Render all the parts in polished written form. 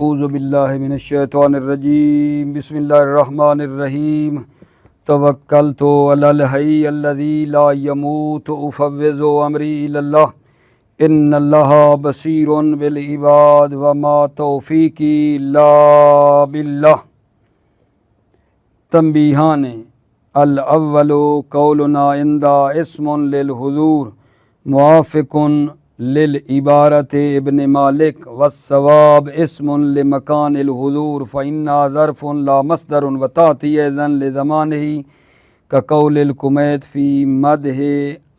اعوذ باللہ من الشیطان الرجیم بسم اللہ الرحمن الرحیم توکلت علی الحی الذی لا یموت افوض امری الی اللہ ان اللہ بصیر بالعباد وما توفیقی الا باللہ۔ تنبیہان الاول قولنا عند اسم للحضور موافق للعبارت ابن مالک والصواب اسم لمکان الحضور فإنها ظرف لا مصدر وتأتي أيضا لزمانه كقول الكميت في مدح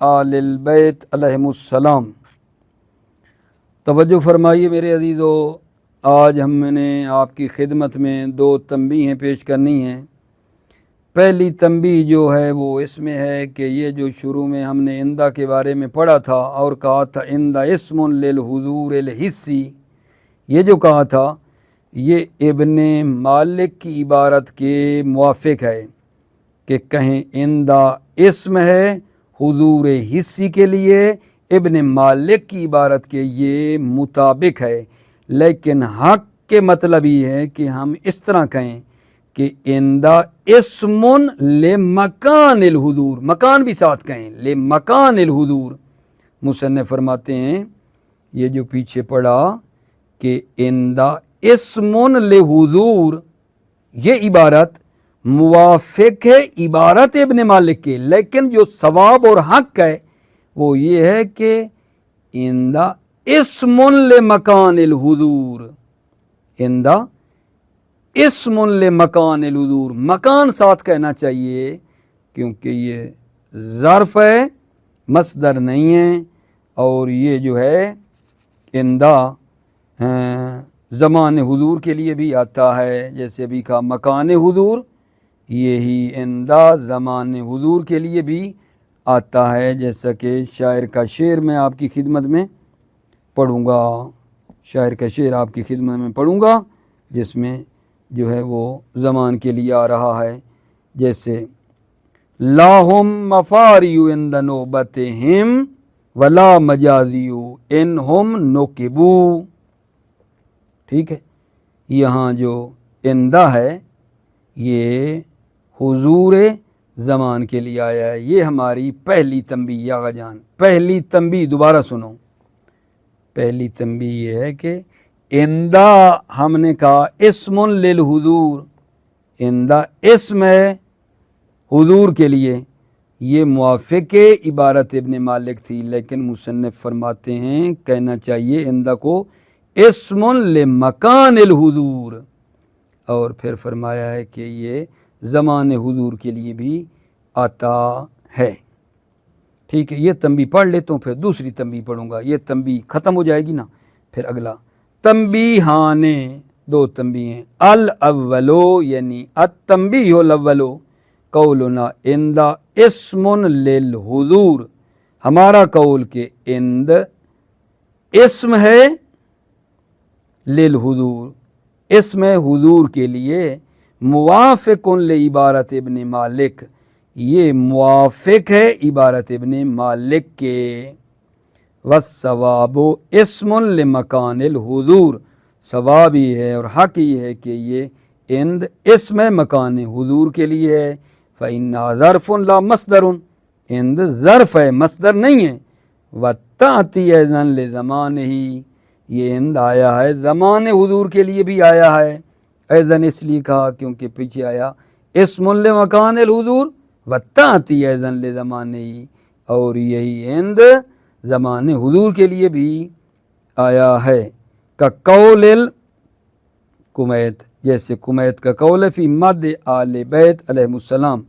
آل البیت علیہم السلام۔ توجہ فرمائیے میرے عزیزو، آج ہم نے آپ کی خدمت میں دو تنبیہیں پیش کرنی ہیں۔ پہلی تنبیہ جو ہے وہ اس میں ہے کہ یہ جو شروع میں ہم نے اندہ کے بارے میں پڑھا تھا اور کہا تھا اندہ اسم للحضور الحسی، یہ جو کہا تھا یہ ابن مالک کی عبارت کے موافق ہے کہ کہیں اندہ اسم ہے حضور حسی کے لیے، ابن مالک کی عبارت کے یہ مطابق ہے، لیکن حق کے مطلب یہ ہے کہ ہم اس طرح کہیں کہ اندہ اسم لمکان الحضور، مکان بھی ساتھ کہیں، لمکان الحضور۔ مصنف فرماتے ہیں یہ جو پیچھے پڑا کہ اندہ اسم لحضور، یہ عبارت موافق ہے عبارت ابن مالک کے، لیکن جو ثواب اور حق ہے وہ یہ ہے کہ اندہ اسم لمکان الحضور، اندہ اسم لمکان الحضور، مکان ساتھ کہنا چاہیے کیونکہ یہ ظرف ہے، مصدر نہیں ہے، اور یہ جو ہے اندہ زمان حضور کے لیے بھی آتا ہے، جیسے ابھی کہا مکان حضور، یہی اندہ زمان حضور کے لیے بھی آتا ہے، جیسا کہ شاعر کا شعر میں آپ کی خدمت میں پڑھوں گا، شاعر کا شعر آپ کی خدمت میں پڑھوں گا جس میں جو ہے وہ زمان کے لیے آ رہا ہے، جیسے لاہم مفاریو عند نوبتہم ولا مجازیو انہم نکبو۔ ٹھیک ہے، یہاں جو اندہ ہے یہ حضور زمان کے لیے آیا ہے۔ یہ ہماری پہلی تنبیہ آقا جان، پہلی تنبیہ دوبارہ سنو، پہلی تنبیہ یہ ہے کہ اندہ ہم نے کہا اسم للحضور، اندہ اسم ہے حضور کے لیے، یہ موافق عبارت ابن مالک تھی، لیکن مصنف فرماتے ہیں کہنا چاہیے اندہ کو اسم لمکان الحضور، اور پھر فرمایا ہے کہ یہ زمان حضور کے لیے بھی آتا ہے۔ ٹھیک ہے، یہ تنبیہ پڑھ لیتا ہوں، پھر دوسری تنبیہ پڑھوں گا، یہ تنبیہ ختم ہو جائے گی نا، پھر اگلا تنبیہان، دو تنبیہیں، الاولو یعنی التنبیہ الاولو قولنا اندہ اسم للحضور، ہمارا قول کہ اند اسم ہے للحضور، اسم حضور کے لیے، موافق لعبارت ابن مالک، یہ موافق ہے عبارت ابن مالک کے، والثواب اسم لمکان الحضور، ثواب ہی ہے اور حق ہی ہے کہ یہ اند اسم مکان حضور کے لیے ہے، فإنها ظرف لا مصدر، اند ظرف ہے مصدر نہیں ہے، وتأتی أيضا لزمانہ، یہ اند آیا ہے زمان حضور کے لیے بھی آیا ہے، ایضاً اس لیے کہا کیونکہ پیچھے آیا اسم لمکان الحضور وتأتی أيضا لزمانہ، اور یہی اند زمان حضور کے لیے بھی آیا ہے، کا قول الکمیت، جیسے کمیت کا قول ہے فی مدح آل بیت علیہم السلام،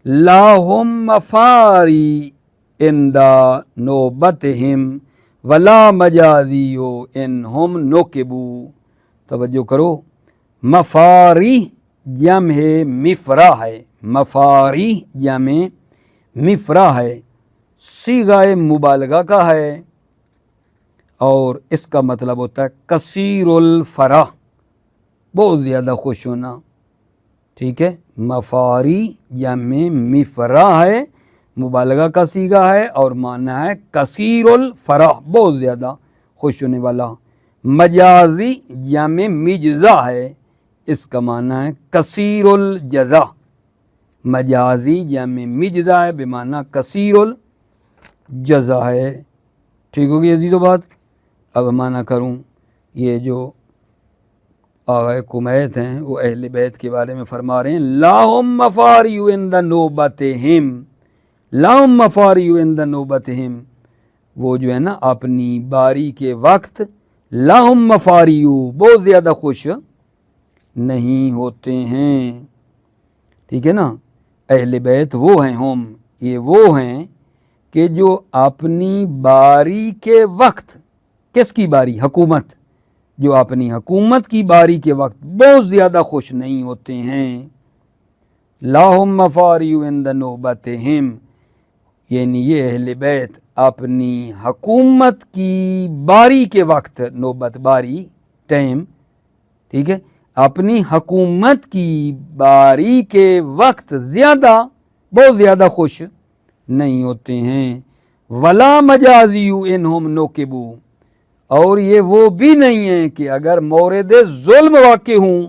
لاہم مفاری عند نوبتہم ولا مجازیو انہم نکبو۔ توجہ کرو، مفاری جمع مفرا ہے، مفاری جمع مفرا ہے، صیغہ مبالغہ کا ہے، اور اس کا مطلب ہوتا ہے کثیر الفرح، بہت زیادہ خوش ہونا۔ ٹھیک ہے، مفاری جمع مفرا ہے، مبالغہ کا صیغہ ہے، اور معنی ہے کثیر الفرح، بہت زیادہ خوش ہونے والا۔ مجازی جمع مجزا ہے، اس کا معنی ہے کثیر الجزا، مجازی جمع مجزا ہے بمعنی کثیر الجزا ہے۔ ٹھیک ہوگی عزیزو بات؟ اب معنی کروں، یہ جو آغا کمیت ہیں وہ اہل بیت کے بارے میں فرما رہے ہیں لاہم مفاریو عند نوبتہم، لاہم مفاریو عند نوبتہم، وہ جو ہے نا اپنی باری کے وقت لاہم مفاریو بہت زیادہ خوش نہیں ہوتے ہیں۔ ٹھیک ہے نا، اہل بیت وہ ہیں، ہم یہ وہ ہیں کہ جو اپنی باری کے وقت، کس کی باری؟ حکومت، جو اپنی حکومت کی باری کے وقت بہت زیادہ خوش نہیں ہوتے ہیں۔ لاہم مفاریو عند نوبتہم، یعنی یہ اہل بیت اپنی حکومت کی باری کے وقت، نوبت باری ٹائم، ٹھیک ہے، اپنی حکومت کی باری کے وقت بہت زیادہ خوش نہیں ہوتے ہیں۔ ولا مجازیو انہم نوکبو، اور یہ وہ بھی نہیں ہیں کہ اگر مورد ظلم واقع ہوں،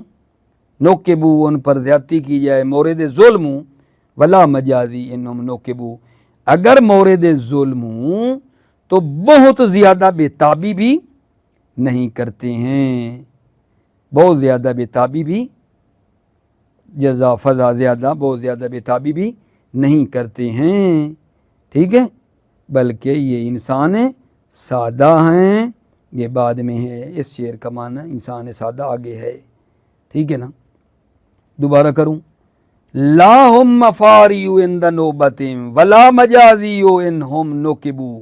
نوکبو ان پر زیادتی کی جائے، مورد ظلم ہوں، ولا مجازی انہم نوکبو، اگر مورد ظلم ہوں تو بہت زیادہ بےتابی بھی نہیں کرتے ہیں، بہت زیادہ بےتابی بھی، جزا فضا زیادہ، بہت زیادہ بےتابی بھی نہیں کرتے ہیں۔ ٹھیک ہے، بلکہ یہ انسان سادہ ہیں، یہ بعد میں ہے، اس شعر کا معنی انسان سادہ آگے ہے۔ ٹھیک ہے نا، دوبارہ کروں، لاہم مفاریو عند نوبتہم ولا مجازیو انہم نوکبو،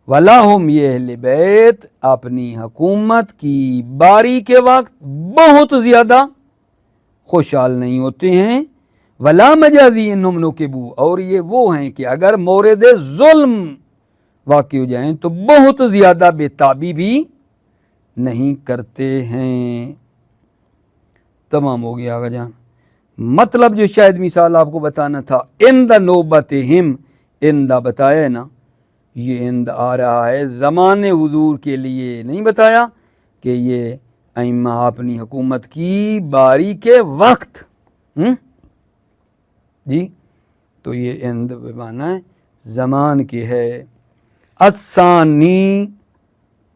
ولا ہم یہ اہل بیت اپنی حکومت کی باری کے وقت بہت زیادہ خوشحال نہیں ہوتے ہیں، ولا مجازی انہم نوکبو، اور یہ وہ ہیں کہ اگر مورد ظلم واقع ہو جائیں تو بہت زیادہ بےتابی بھی نہیں کرتے ہیں۔ تمام ہو گیا آگا جان۔ مطلب جو شاید مثال آپ کو بتانا تھا، عند نوبتہم، عند بتایا ہے نا، یہ عند آ رہا ہے زمان حضور کے لیے، نہیں بتایا کہ یہ ائمہ اپنی حکومت کی باری کے وقت، جی تو یہ عند بمعنی ہے زمان کی ہے۔ الثانی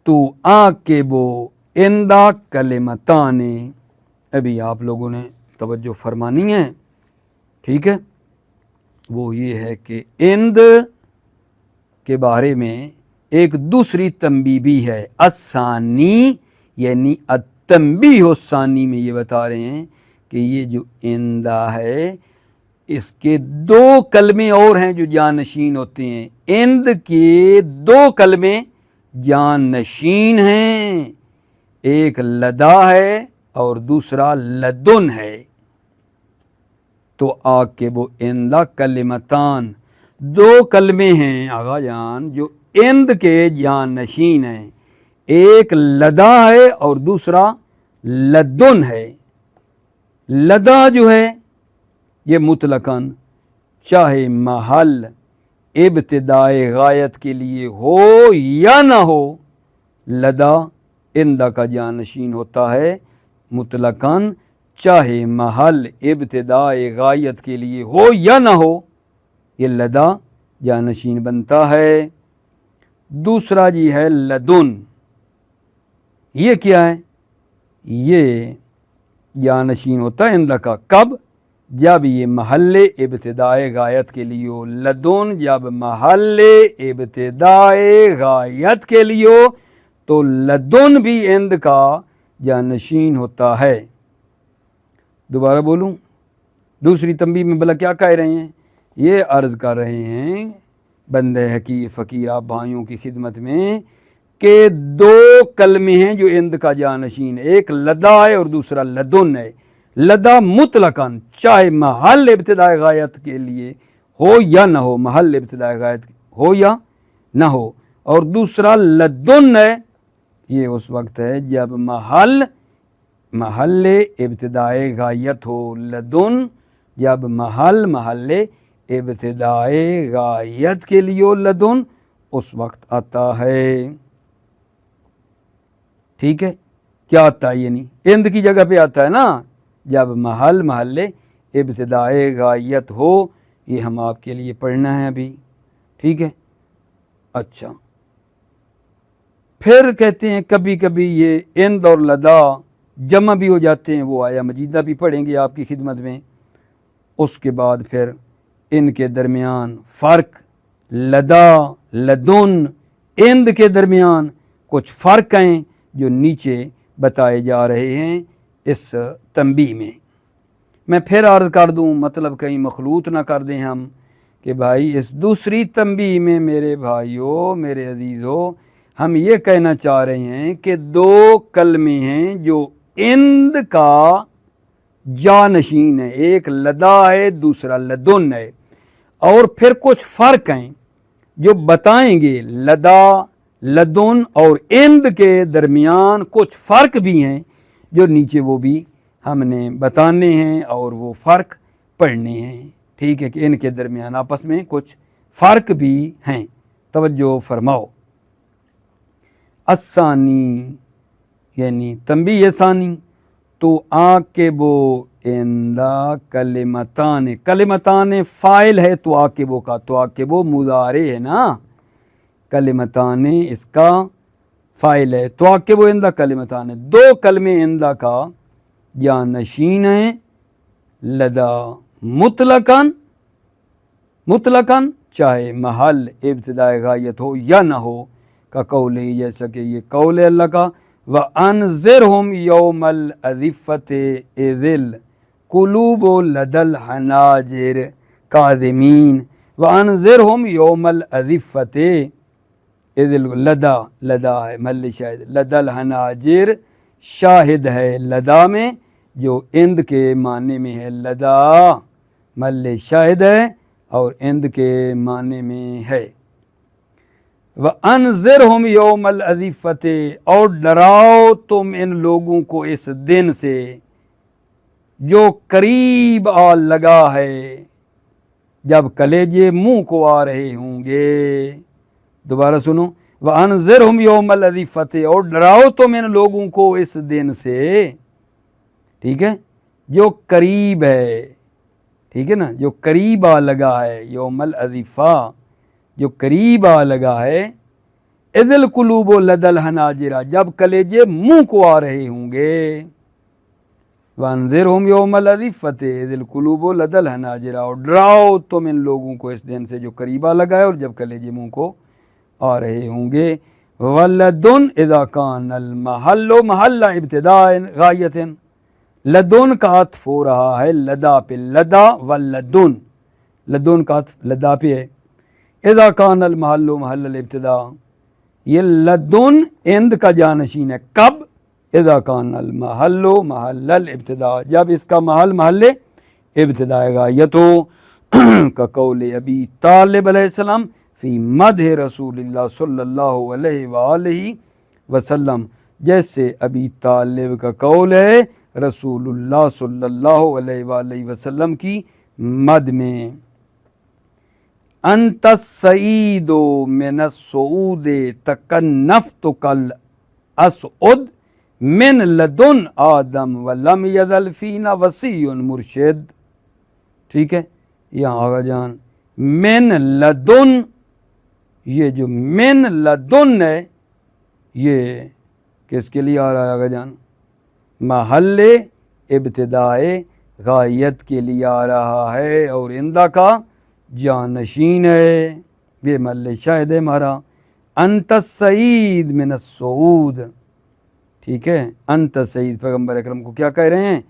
تو عاقبو عند کلمتان، ابھی آپ لوگوں نے توجہ فرمانی ہے، ٹھیک ہے، وہ یہ ہے کہ عند کے بارے میں ایک دوسری تنبیہ بھی ہے، الثانی یعنی التنبیہ الثانی میں یہ بتا رہے ہیں کہ یہ جو عندہ ہے اس کے دو کلمے اور ہیں جو جانشین ہوتے ہیں، عند کے دو کلمے جانشین ہیں، ایک لدا ہے اور دوسرا لدن ہے۔ تو عاقب عند کلمتان، دو کلمے ہیں آغا جان جو عند کے جانشین ہیں، ایک لدا ہے اور دوسرا لدن ہے۔ لدا جو ہے یہ مطلقاً چاہے محل ابتدائے غایت کے لیے ہو یا نہ ہو، لدا عندہ کا جانشین ہوتا ہے مطلقاً، چاہے محل ابتدائے غایت کے لیے ہو یا نہ ہو، یہ لدا جانشین بنتا ہے۔ دوسرا جی ہے لدن، یہ کیا ہے؟ یہ جانشین ہوتا ہے عندہ کا، کب؟ جب یہ محل ابتدائے غایت کے لیے ہو، لدن جب محل ابتدائے غایت کے لیے ہو تو لدن بھی عند کا جانشین ہوتا ہے۔ دوبارہ بولوں، دوسری تنبیہ میں بلا کیا کہہ رہے ہیں؟ یہ عرض کر رہے ہیں بندے حقیر فقیر آپ بھائیوں کی خدمت میں کہ دو کلمے ہیں جو عند کا جانشین، ایک لدا ہے اور دوسرا لدن ہے۔ لدا مطلقاً چاہے محل ابتدائے غایت کے لیے ہو یا نہ ہو، محل ابتدائے غایت ہو یا نہ ہو، اور دوسرا لدن ہے، یہ اس وقت ہے جب محل ابتدائے غایت ہو، لدن جب محل ابتدائے غایت کے لیے ہو، لدن اس وقت آتا ہے۔ ٹھیک ہے، کیا آتا ہے؟ یعنی اند کی جگہ پہ آتا ہے نا، جب محل ابتدائے غائیت ہو. یہ ہم آپ کے لیے پڑھنا ہے ابھی. ٹھیک ہے. اچھا، پھر کہتے ہیں کبھی کبھی یہ اند اور لدا جمع بھی ہو جاتے ہیں، وہ آیا مجیدہ بھی پڑھیں گے آپ کی خدمت میں. اس کے بعد پھر ان کے درمیان فرق، لدا، لدن، اند کے درمیان کچھ فرق ہیں جو نیچے بتائے جا رہے ہیں اس تنبیہ میں. میں پھر عرض کر دوں، مطلب کہیں مخلوط نہ کر دیں ہم کہ بھائی اس دوسری تنبیہ میں میرے بھائیوں، میرے عزیزوں، ہم یہ کہنا چاہ رہے ہیں کہ دو کلمے ہیں جو اند کا جانشین ہے، ایک لدا ہے، دوسرا لدن ہے، اور پھر کچھ فرق ہیں جو بتائیں گے. لدا، لدن اور اند کے درمیان کچھ فرق بھی ہیں جو نیچے وہ بھی ہم نے بتانے ہیں اور وہ فرق پڑھنے ہیں. ٹھیک ہے کہ ان کے درمیان آپس میں کچھ فرق بھی ہیں. توجہ فرماؤ. الثانی یعنی تنبیہ ثانی، تو عاقبو اندا کلمتان. کلمتان فاعل ہے تو عاقبو کا، تو عاقبو مضارع ہے نا، کلمتان اس کا فاعل ہے، تو عاقبو اندا کلمتان، دو کلمے اندا کا جانشین ہیں. لدا مطلقاً چاہے محل ابتدائے غایت ہو یا نہ ہو، کا قول ہے جیسا کہ یہ قول ہے اللہ کا. وَأَنذِرْهُمْ يَوْمَ الْأَذِفَّةِ إِذِ الْقُلُوبُ لَدَى الْحَنَاجِرِ كَاظِمِينَ. وَأَنذِرْهُمْ يَوْمَ الْأَذِفَّةِ إِذِ لدا ہے محل شاہد، لَدَى الْحَنَاجِرِ شاہد ہے لدا میں جو اند کے معنی میں ہے. لدا محل شاہد ہے اور اند کے معنی میں ہے. وَأَنذِرْهُمْ يَوْمَ الْأَذِفَّةِ، اور ڈراؤ تم ان لوگوں کو اس دن سے جو قریب آ لگا ہے، جب کلیجے منہ کو آ رہے ہوں گے. دوبارہ سنو، وَأَنذِرْهُمْ يَوْمَ الْأَذِفَّةِ، اور ڈراؤ تم ان لوگوں کو اس دن سے، ٹھیک ہے، جو قریب ہے. ٹھیک ہے نا، جو قریب آ لگا ہے، یوم الأذفہ جو قریب آ لگا ہے. اذ القلوب لدى الحناجر، جب کلیجے منہ کو آ رہے ہوں گے. وانذرہم یوم الأذفة اذ القلوب لدى الحناجر، اور ڈراؤ تم ان لوگوں کو اس دن سے جو قریب آ لگا ہے اور جب کلیجے منہ کو آ رہے ہوں گے. ولدن اذا کان المحل محل ابتداء غایت، لدن کا عطف ہو رہا ہے لدا پہ، لدا ولدن، لدن کا عطف لدا پہ ہے. اذا کان المحل محل الابتداء، یہ لدن اند کا جانشین ہے. کب؟ اذا کان المحل محل الابتداء، جب اس کا محل ابتداء غایت ہو. کا قول ابی طالب علیہ السلام فی مدح رسول اللہ صلی اللہ علیہ وآلہ وسلم، جیسے ابی طالب کا قول ہے رسول اللہ صلی اللہ علیہ وآلہ وسلم کی مد میں. انت السعید من السعود تکنفتک الاسعد من لدن آدم ولم یزل فینا وصی مرشد. ٹھیک ہے، یہاں آگا جان من لدن، یہ جو من لدن ہے یہ کس کے لیے آ رہا ہے آگا جان؟ محل ابتدائے غایت کے لیے آ رہا ہے اور اندہ کا جانشین ہے. یہ محل شاہد ہے ہمارا. انت السعید من السعود، ٹھیک ہے، انت سعید پیغمبر اکرم کو کیا کہہ رہے ہیں؟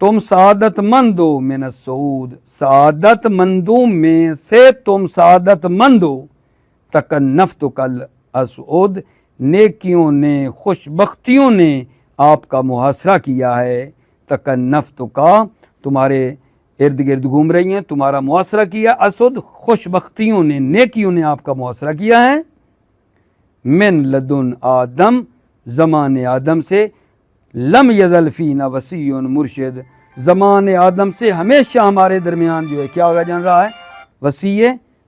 تم سعادت مند ہو. من السعود، سعادت مندوں میں سے تم سعادت مند ہو. تکنفتک الاسعد، نیکیوں نے، خوش بختیوں نے آپ کا محاصرہ کیا ہے. تکنفتک، تمہارے ارد گرد گھوم رہی ہیں، تمہارا محاصرہ کیا. اسد، خوش بختیوں نے، نیکیوں نے آپ کا محاصرہ کیا ہے. من لدن آدم، زمان آدم سے. لم یزل فینا وصی مرشد، زمان آدم سے ہمیشہ ہمارے درمیان جو ہے کیا ہوگا جان رہا ہے؟ وصی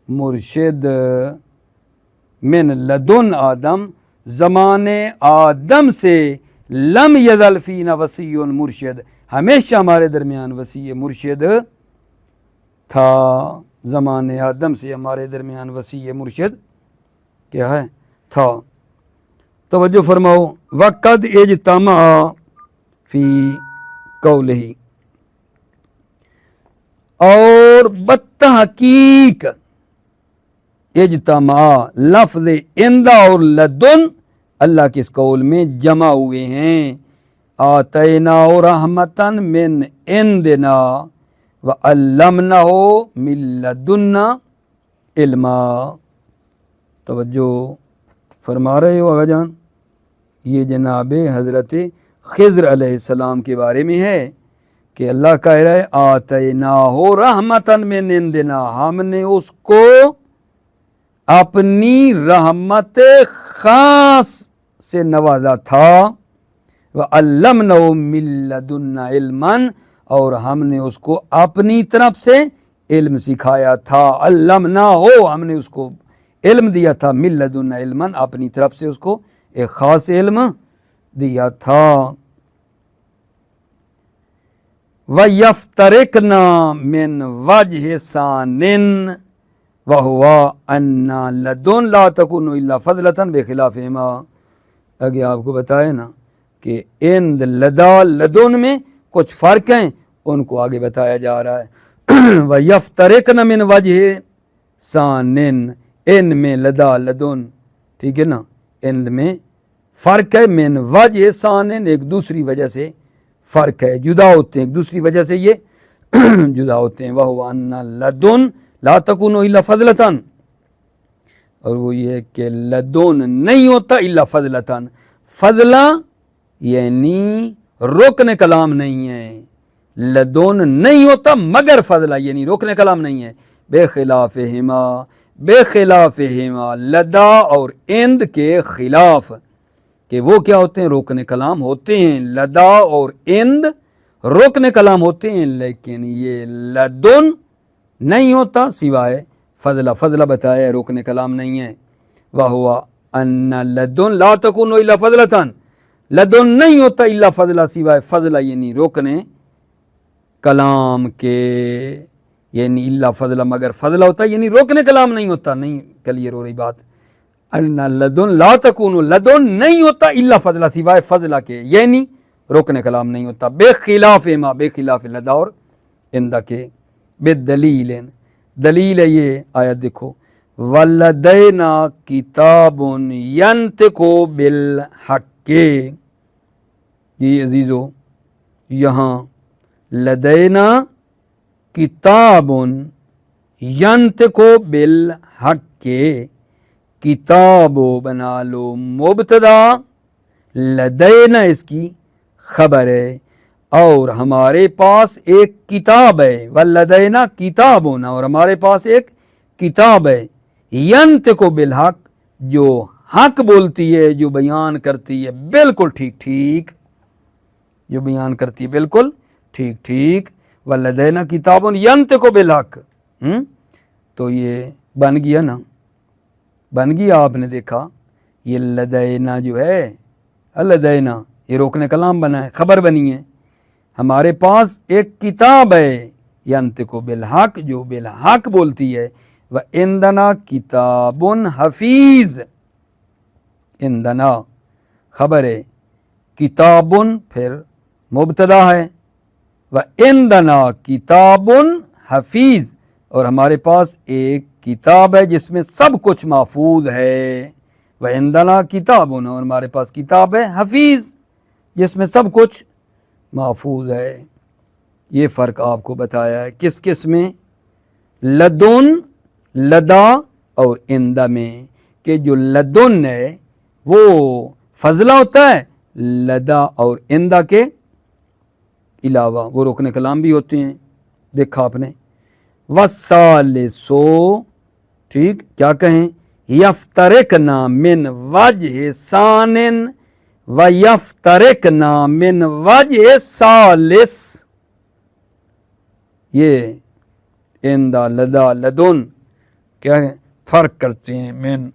مرشد. من لدن آدم، زمانے آدم سے لم یزل فینا وسیع مرشد، ہمیشہ ہمارے درمیان وسیع مرشد تھا، زمانے آدم سے ہمارے درمیان وسیع مرشد کیا ہے تھا۔ توجہ فرماؤ، وقد اجتمع فی قولہ، اور بتحقیق اجتماع لفظ اندہ اور لدن اللہ کے اس قول میں جمع ہوئے ہیں۔ آتینا رحمتن من عندنا وعلمناہ من لدنا علما۔ توجہ فرما رہے ہو آغا جان، یہ جناب حضرت خضر علیہ السلام کے بارے میں ہے کہ اللہ کہہ رہا ہے آتیناہ رحمتن من عندنا، ہم نے اس کو اپنی رحمت خاص سے نوازا تھا، وعلمناہ من لدنا علما، اور ہم نے اس کو اپنی طرف سے علم سکھایا تھا، علمناہ، ہم نے اس کو علم دیا تھا، من لدنا علما، اپنی طرف سے اس کو ایک خاص علم دیا تھا۔ وَيَفْتَرِقْنَا مِنْ وَجْهِ ثَانٍ وَهُوَ أَنَّ لَدُنْ لَا تَكُونُ إِلَّا فَضْلَةً بِخِلَافِهِمَا۔ آگے آپ کو بتایا نا کہ اند لدا لدن میں کچھ فرق ہیں، ان کو آگے بتایا جا رہا ہے۔ وَيَفْتَرِقْنَ مِنْ وَجْهِ ثَانٍ، ان میں لدا لدن، ٹھیک ہے نا، اند میں فرق ہے، من وجہ ثانٍ، ایک دوسری وجہ سے فرق ہے، جدا ہوتے ہیں ایک دوسری وجہ سے، یہ جدا ہوتے ہیں۔ وَهُوَ أَنَّ لَدُنْ لَا تَكُونُ إِلَّا فَضْلَةً، اور وہ یہ کہ لدن نہیں ہوتا الا فضلتاً، فضلہ یعنی رکن کلام نہیں ہے، لدن نہیں ہوتا مگر فضلہ یعنی رکن کلام نہیں ہے، بے خلافہما، بے خلافہما، لدا اور اند کے خلاف، کہ وہ کیا ہوتے ہیں، رکن کلام ہوتے ہیں، لدا اور اند رکن کلام ہوتے ہیں، لیکن یہ لدن نہیں ہوتا سوائے فضلہ، فضلہ بتایا ہے رکن کلام نہیں ہے۔ وَهُوَ أَنَّ لَدُنْ لَا تَكُونُ إِلَّا فَضْلَةً، لدن نہیں ہوتا الا فضلہ سوائے فضلہ یعنی رکن کلام کے، یعنی الا فضلہ مگر فضلہ ہوتا ہے، یعنی رکن کلام نہیں ہوتا، نہیں کلیئر ہو رہی بات۔ ان لدن لا تکون، لدن نہیں ہوتا الا فضلہ سوائے فضلہ کے، یعنی رکن کلام نہیں ہوتا، بے خلاف ما، بے خلاف لدا اور اندہ کے، بالدلیل، دلیل ہے یہ آیت دیکھو، ولدینا کتاب ینطق بالحق، جی عزیزو یہاں لدینا کتاب ینطق بالحق، کتاب بنا لو مبتدا، لدینا اس کی خبر ہے، اور ہمارے پاس ایک کتاب ہے، واللدینا کتابنا، اور ہمارے پاس ایک کتاب ہے، ینطق بالحق، جو حق بولتی ہے، جو بیان کرتی ہے بالکل ٹھیک ٹھیک، جو بیان کرتی ہے بالکل ٹھیک ٹھیک، واللدینا کتاب ینطق بالحق، تو یہ بن گیا نا، بن گیا، آپ نے دیکھا یہ لدینا جو ہے، لدینا یہ روکنے کلام بنا ہے، خبر بنی ہے، ہمارے پاس ایک کتاب ہے ینطق بالحق، جو بالحق بولتی ہے، وعندنا کتاب حفیظ، عندنا خبر ہے، کتاب پھر مبتدا ہے، وعندنا کتاب حفیظ، اور ہمارے پاس ایک کتاب ہے جس میں سب کچھ محفوظ ہے، وعندنا کتاب، اور ہمارے پاس کتاب ہے حفیظ جس میں سب کچھ محفوظ ہے۔ یہ فرق آپ کو بتایا ہے کس کس میں، لدن، لدا اور اندہ میں، کہ جو لدن ہے وہ فضلہ ہوتا ہے، لدا اور اندہ کے علاوہ وہ رکن کلام بھی ہوتے ہیں، دیکھا آپ نے۔ وَالثَّالِثُ، ٹھیک، کیا کہیں، یفترقنا من وجہ ثانٍ وَيَفْتَرِقْنَا مِنْ وَجْهِ ثَالِثٍ، یہ اندہ، لدا، لدن کیا ہے، فرق کرتے ہیں، من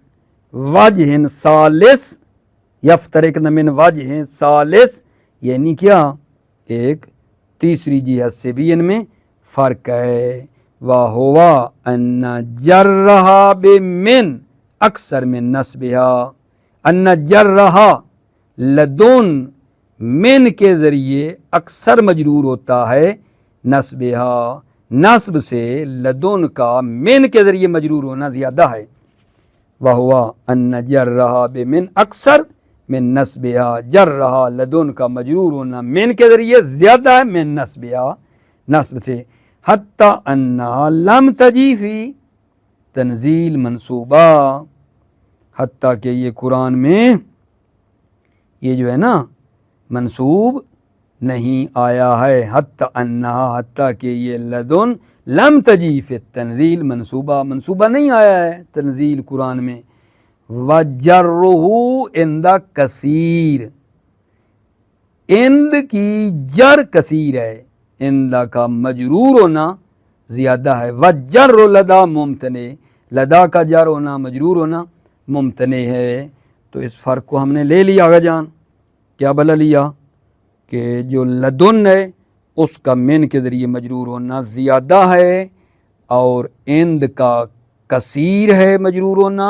وجہ ثالث، یفترقن من وجہ ثالث یعنی کیا ایک تیسری جہت سے بھی ان میں فرق ہے. وَهُوَ أَنَّ جَرَّهَا بِمِن اکثر من نصبها ان جرها لدن من کے ذریعے اکثر مجرور ہوتا ہے نصبها نصب سے لدن کا من کے ذریعے مجرور ہونا زیادہ ہے. وَهُوَ أَنَّ جَرَّهَا بِمِن اکثر من نصبها جرها لدن کا مجرور ہونا من کے ذریعے زیادہ ہے من نصبها نصب سے. حتی انہا لم تجی فی تنزیل منصوبہ حتیٰ کہ یہ قرآن میں یہ جو ہے نا منصوب نہیں آیا ہے. حتی انہا حتیٰ کہ یہ لدن لم تجی فی تنزیل منصوبہ نہیں آیا ہے تنزیل قرآن میں. وَجَرُّهُ عِنْدَ کثیر اند کی جر کثیر ہے اندہ کا مجرور ہونا زیادہ ہے. وَجَرُّ لَدَا ممتنع لدا کا جر ہونا مجرور ہونا ممتنع ہے. تو اس فرق کو ہم نے لے لیا آگا جان کیا بلا لیا کہ جو لدن ہے اس کا من کے ذریعے مجرور ہونا زیادہ ہے اور اند کا کثیر ہے مجرور ہونا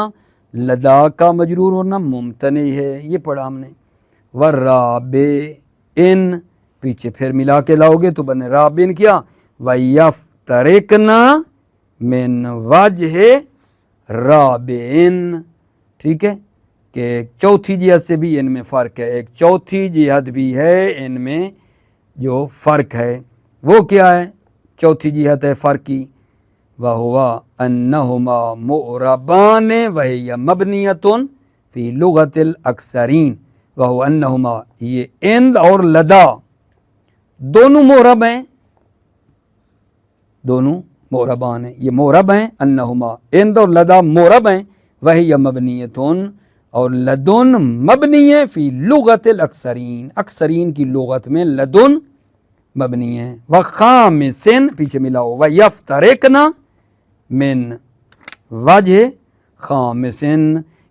لدا کا مجرور ہونا ممتنع ہے. یہ پڑھا ہم نے. وَالرَّابِئِن پیچھے پھر ملا کے لاؤ گے تو بنے رابن کیا وَيَفْتَرِقْنَا مِن وَجْهِ رَابِئِن. ٹھیک ہے کہ چوتھی جہت سے بھی ان میں فرق ہے. ایک چوتھی جہت بھی ہے ان میں جو فرق ہے وہ کیا ہے چوتھی جہت ہے فرق کی. وَهُوَ أَنَّهُمَا مُعْرَبَانِ وَهِيَ مَبْنِيَةٌ فِي لُغَةِ الْأَكْثَرِينَ. وَهُوَ أَنَّهُمَا یہ اند اور لدا دونوں معرب ہیں دونوں معربان ہیں یہ معرب ہیں انہما اند اور لدا معرب ہیں وہی مبنیتون اور لدن مبنی ہے فی لغت الاکثرین اکثرین کی لغت میں لدن مبنی ہے. وخامسن پیچھے ملاؤ ویفترقنا من وجہ خامسن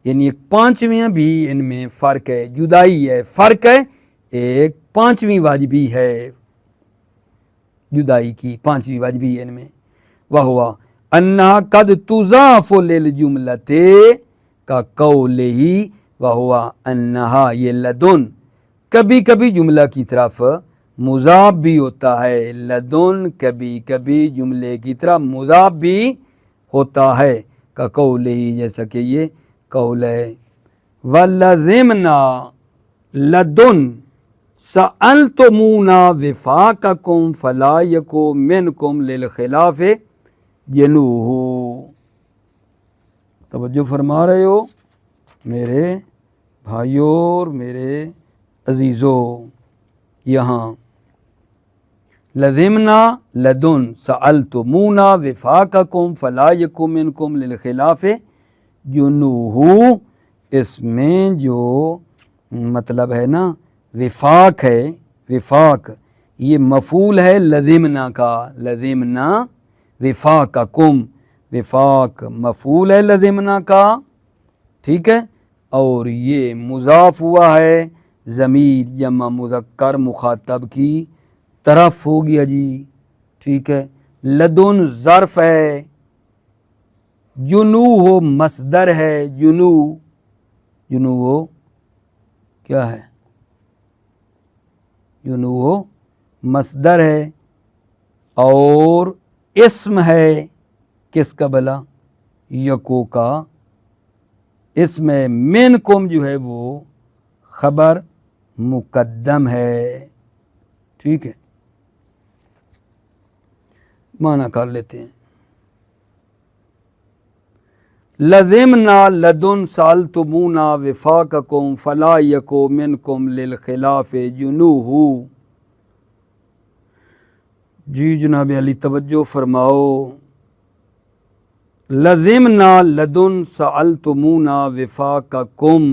یعنی ایک پانچویں بھی ان میں فرق ہے جدائی ہے فرق ہے ایک پانچویں واجبی ہے جدائی کی پانچویں واجبی ہے ان میں. وَهُوَ أَنَّهَا قَدْ تُضَافُ لِلْجُمْلَةِ کا قول ہی وَهُوَ أَنَّهَا یہ لدن کبھی کبھی جملہ کی طرف مضاف بھی ہوتا ہے. لدن کبھی کبھی جملے کی طرف مضاف بھی ہوتا ہے کا قول ہی جیسا کہ یہ قول ہے. وَلَزِمْنَا لدن سألتمونا وفاقکم فلا یکو منکم للخلاف جنوہ. توجہ فرما رہے ہو میرے بھائیوں اور میرے عزیزوں. یہاں لزمنا لدن سألتمونا وفاقکم فلا یکو منکم للخلاف جنوہ اس میں جو مطلب ہے نا وفاق ہے وفاق یہ مفعول ہے لزمنا کا لزمنا وفاقکم وفاق مفعول ہے لزمنا کا. ٹھیک ہے اور یہ مضاف ہوا ہے ضمیر جمع مذکر مخاطب کی طرف ہو گیا جی. ٹھیک ہے لدن ظرف ہے جنوہ مصدر ہے جنوہ کیا ہے جنوہ مصدر ہے اور اسم ہے کس کا بلا یکو کا اسم منکم جو ہے وہ خبر مقدم ہے. ٹھیک ہے معنی کر لیتے ہیں. لزمنا لدن سالتمونا وفاقکم فلا یکو منکم للخلاف جنوہ. جی جناب علی توجہ فرماؤ. لزمنا لدن سالتمونا وفاقکم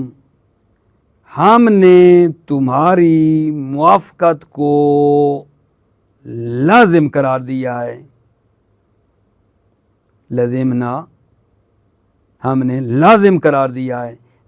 ہم نے تمہاری موافقت کو لازم قرار دیا ہے. لزمنا ہم نے لازم قرار دیا ہے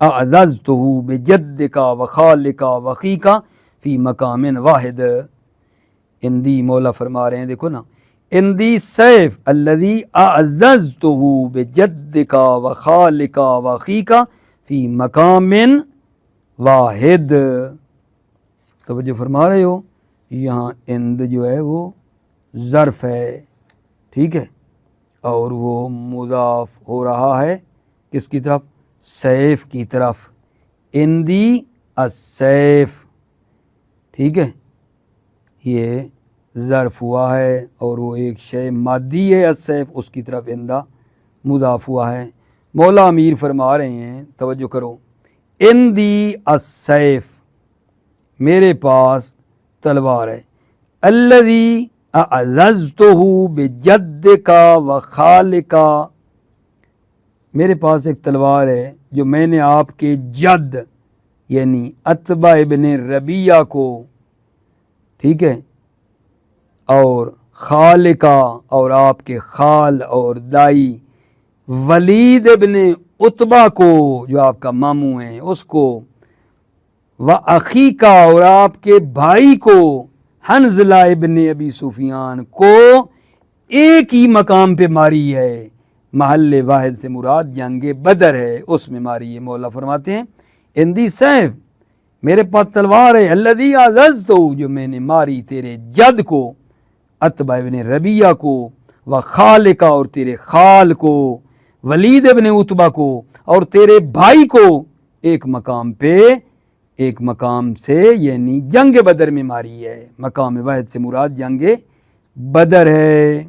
اعززتہ بجدک و خالک و اخیک فی مقام واحد. اندی مولا فرما رہے ہیں دیکھو نا، اندی سیف الذی اعززتہ بجدک و خالک و اخیک فی مقام واحد. توجہ فرما رہے ہو، یہاں اند جو ہے وہ ظرف ہے، ٹھیک ہے، اور وہ مضاف ہو رہا ہے کس کی طرف؟ سیف کی طرف. اندی السیف، ٹھیک ہے، یہ ظرف ہوا ہے اور وہ ایک شے مادی ہے السیف، اس کی طرف اندہ مضاف ہوا ہے. مولا امیر فرما رہے ہیں، توجہ کرو، اندی السیف، میرے پاس تلوار ہے، الذی اعززتہ بجدک و خالک، میرے پاس ایک تلوار ہے جو میں نے آپ کے جد یعنی عتبہ ابن ربیعہ کو، ٹھیک ہے، اور خالکہ اور آپ کے خال اور دائی ولید ابن عتبہ کو جو آپ کا ماموں ہیں اس کو، و اخیکہ اور آپ کے بھائی کو حنظلہ ابن ابی سفیان کو ایک ہی مقام پہ ماری ہے. محل واحد سے مراد جنگ بدر ہے، اس میں ماری ہے. مولا فرماتے ہیں اندی سیف، میرے پاس تلوار ہے، الذی اعززتہ، جو میں نے ماری تیرے جد کو عتبہ ابن ربیعہ کو، و خالکہ اور تیرے خال کو، ولید ابن عتبہ کو اور تیرے بھائی کو ایک مقام پہ، ایک مقام سے یعنی جنگ بدر میں ماری ہے. مقام واحد سے مراد جنگ بدر ہے.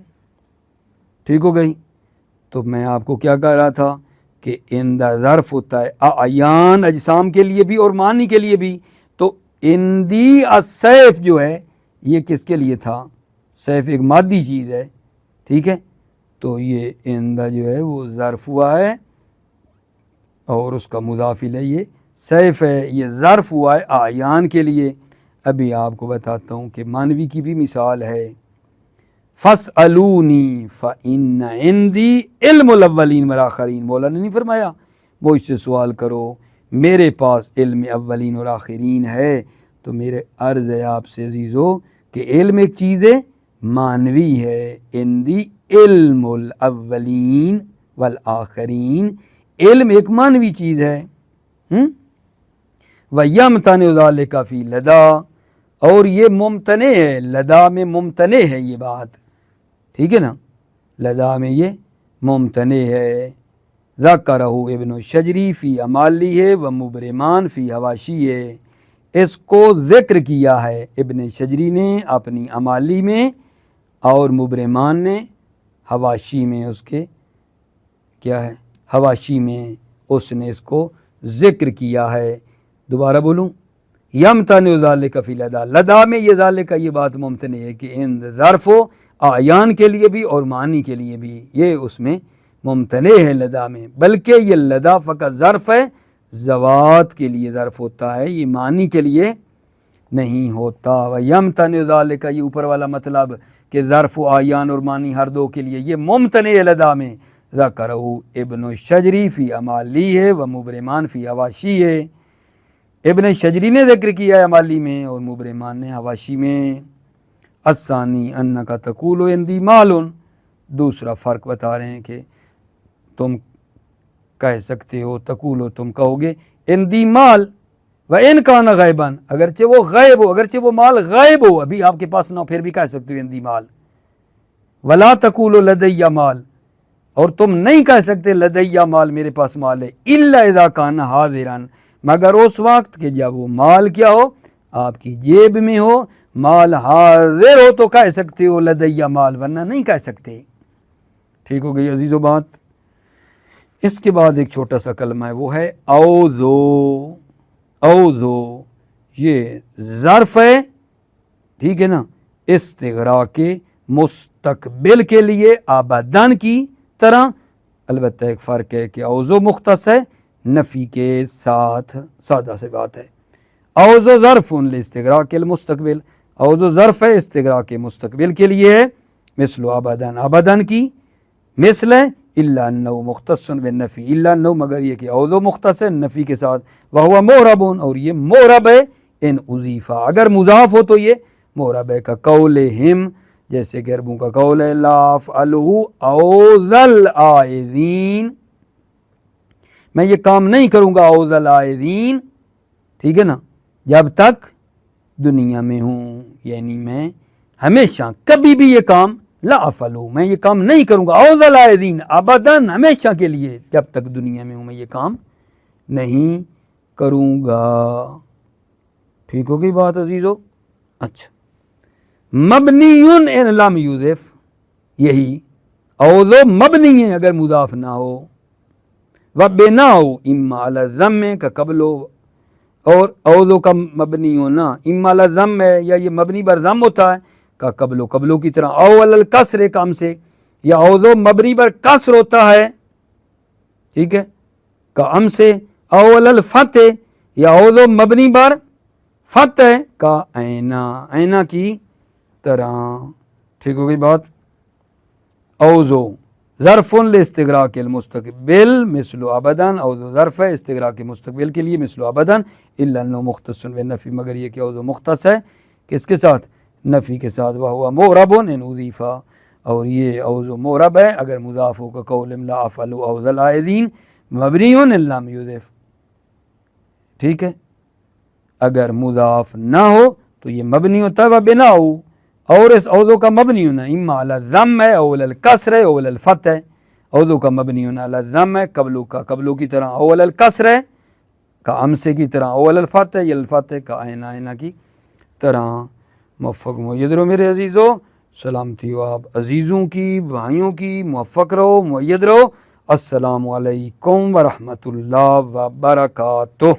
ٹھیک ہو گئی؟ تو میں آپ کو کیا کہہ رہا تھا کہ اندہ ظرف ہوتا ہے اعیان اجسام کے لیے بھی اور معنی کے لیے بھی. تو اندی السیف جو ہے یہ کس کے لیے تھا؟ سیف ایک مادی چیز ہے، ٹھیک ہے، تو یہ اندہ جو ہے وہ ظرف ہوا ہے اور اس کا مضاف الیہ یہ سیف ہے. یہ ظرف ہوا ہے اعیان کے لیے. ابھی آپ کو بتاتا ہوں کہ مانوی کی بھی مثال ہے. فَاسْأَلُونِي فَإِنَّ عِنْدِي عِلْمُ الْأَوَّلِينَ وَالْآخِرِينَ. مولا نے نہیں فرمایا مجھ سے سوال کرو، میرے پاس علم اولین اور آخرین ہے. تو میرے عرض ہے آپ سے عزیزو کہ علم ایک چیز ہے مانوی ہے. عِنْدِي علم الاولین والآخرین، علم ایک مانوی چیز ہے. وَيَمْتَنِعُ ذَلِكَ فِي لَدَا، اور یہ ممتنع ہے، لدا میں ممتنع ہے یہ بات، ٹھیک ہے نا، لدا میں یہ ممتنع ہے. ذَكَرَهُ ابن الشجری فی امالیہ و مبرمان فی حواشی ہے. اس کو ذکر کیا ہے ابن شجری نے اپنی امالی میں اور مبرمان نے حواشی میں، اس کے کیا ہے حواشی میں اس نے اس کو ذکر کیا ہے. دوبارہ بولوں، یمتنع ذالک فی لدا، لدا میں یہ ذالک یہ بات ممتنع ہے کہ ان ظرف و اعیان کے لیے بھی اور معنی کے لیے بھی یہ اس میں ممتنع ہے لدا میں. بلکہ یہ لدا فقط ظرف ہے، ذوات کے لیے ظرف ہوتا ہے، یہ معنی کے لیے نہیں ہوتا. وَيَمْتَنِعُ ذَلِكَ، یہ اوپر والا مطلب کہ ظرف و اعیان اور معنی ہر دو کے لیے یہ ممتنع ہے لدا میں. ذَكَرَهُ ابن الشجری فی امالیہ و مبرمان فی حواشیہ. ابن شجری نے ذکر کیا ہے امالی میں اور مبرمان نے حواشی میں. الثانی انک تقول عندی مال، دوسرا فرق بتا رہے ہیں کہ تم کہہ سکتے ہو، تقول تم کہو گے عندی مال وَإِنْ كَانَ غَيْبًا، اگرچہ وہ غائب ہو، اگرچہ وہ مال غائب ہو، ابھی آپ کے پاس نہ ہو، پھر بھی کہہ سکتے ہو عندی مال. وَلَا تَقُولُ لَدَيَّ مال، اور تم نہیں کہہ سکتے لدیہ مال، میرے پاس مال ہے، اِلَّا اِذَا كَانَ حَاضِرًا، مگر اس وقت کہ جب وہ مال کیا ہو، آپ کی جیب میں ہو، مال حاضر ہو تو کہہ سکتے ہو لدیہ مال، ورنہ نہیں کہہ سکتے. ٹھیک ہو گئی عزیزو بات؟ اس کے بعد ایک چھوٹا سا کلمہ ہے، وہ ہے اوذو. اوذو یہ ظرف ہے، ٹھیک ہے نا، استغراق کے مستقبل کے لیے آبادان کی طرح. البتہ ایک فرق ہے کہ اوذو مختص ہے، نفی کے ساتھ، سادہ سے بات ہے. اوذو ظرف لاستغراق المستقبل، اوذو ظرف ہے استغراق کے مستقبل کے لیے ہے. مثل آبادان، آبادان کی مثل ہے الا انه مختص بالنفی، الا انه مگر یہ کہ اعوذ مختص ہے نفی کے ساتھ، وهو معرب اور یہ معرب ہے، ان اضیفہ اگر مضاف ہو تو یہ معرب ہے، کا قولہم جیسے کہ عربوں کا قول ہے، لا افعلہ اعوذ العائذین، میں یہ کام نہیں کروں گا اعوذ العائذین، ٹھیک ہے نا، جب تک دنیا میں ہوں، یعنی میں ہمیشہ کبھی بھی یہ کام لا افعلو میں یہ کام نہیں کروں گا اعوذ العائذین ابداً ہمیشہ کے لیے، جب تک دنیا میں ہوں میں یہ کام نہیں کروں گا۔ ٹھیک ہو گئی بات عزیزو؟ اچھا، مبنی ان لم یضف، یہی اعوذ مبنی ہے اگر مضاف نہ ہو، وبناء اما علی الضم کا قبل، اور اعوذ کا مبنی ہونا اما علی الضم ہے یا یہ مبنی بر ضم ہوتا ہے کا قبلو کی طرح، او علی الکسر کام سے، یا اعوذ مبنی بر کسر ہوتا ہے، ٹھیک ہے، کا ام سے، او علی الفتح یا اعوذ مبنی بر فتح کا اینا کی طرح۔ ٹھیک ہو گئی بات؟ اعوذ ظرف لاستغراق المستقبل مثل ابداً، اعوذ ظرف ہے استغراق مستقبل کے لیے مثل ابداً، الا انه مختص بالنفی مگر یہ کہ اعوذ مختص ہے کس کے ساتھ؟ نفی کے ساتھ، وہو معرب ان اضیفہ اور یہ اعوذ معرب ہے اگر مضاف ہو، کا قول لا افعل اعوذ العائذین مبنی ان لم یضف، ٹھیک ہے، اگر مضاف نہ ہو تو یہ مبنی ہوتا ہے وبناء، اور اس اعوذ کا مبنی ہونا اما علی الضم ہے او علی الکسر ہے او علی الفتح ہے، اعوذ کا مبنی ہونا علی الضم ہے قبلو کی طرح، او علی الکسر ہے کا امسے کی طرح، او علی الفتح یا الفتح کا اینا کی طرح۔ موفق مؤید رہو میرے عزیزو، سلامتی ہو آپ عزیزوں کی، بھائیوں کی، موفق رہو، مؤید رہو۔ السلام علیکم ورحمۃ اللہ وبرکاتہ۔